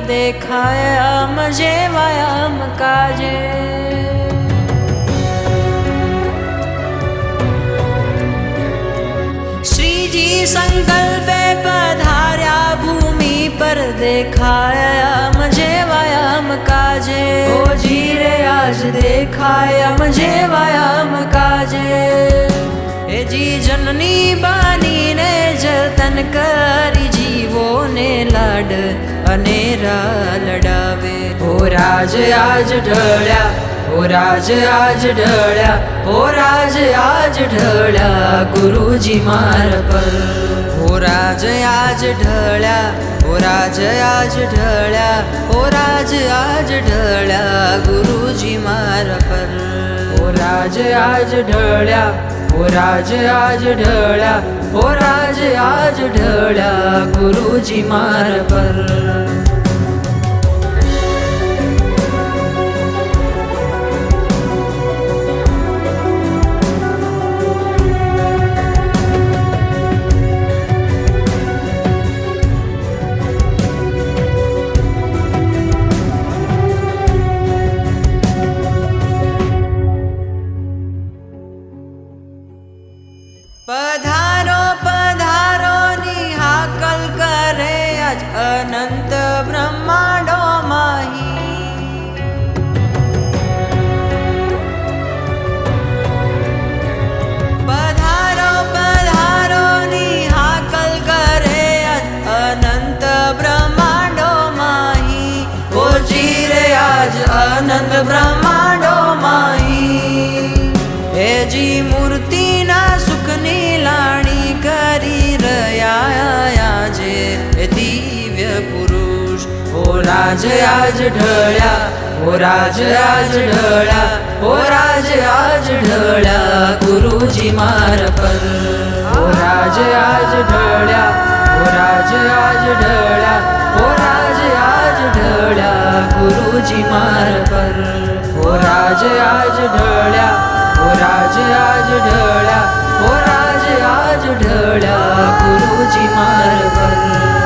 देखाया मजे व्यायाम काजे। श्रीजी संकल्पे पधार्या भूमि पर देखाया मजे व्यायाम काजे। ओ जी रे आज देखाया मजे व्यायाम काजे। हे जी जननी बानी ने जतन करी जीवो ने लाड अनेरा लडावे। ओ राज आज ढळ्या, ओ राज आज ढळ्या, ओ राज आज ढळ्या गुरुजी मार पर। ओ राज आज ढळ्या, ओ राज आज ढळ्या, ओ राज आज ढळ्या गुरुजी मार पर। ओ राज आज ढळ्या, ओ राज आज ढळ्या, ओ राज आज ढळ्या गुरुजी मार पर। पधारो पधारो निहाकल करे आज अनंत ब्रह्मांडो माही। पधारो पधारो निहाकल करे आज अनंत ब्रह्मांडो माही। ओ जी रे आज अनंत ब्रह्मांडो माही। हे जी मूर्ति ना सुखनी लाणी करी रया जे दिव्य पुरुष। ओ राज आज ढळ्या, ओ राज आज ढळ्या, ओ राज आज ढळ्या गुरुजी मार पर। ओ राज आज ढळ्या, ओ राज आज ढळ्या, ओ राज आज ढळ्या गुरुजी मार पर। ओ राज आज ढळ्या, ओ राज आज ढळ्या, ओ राज आज ढळ्या गुरुजी मार पर।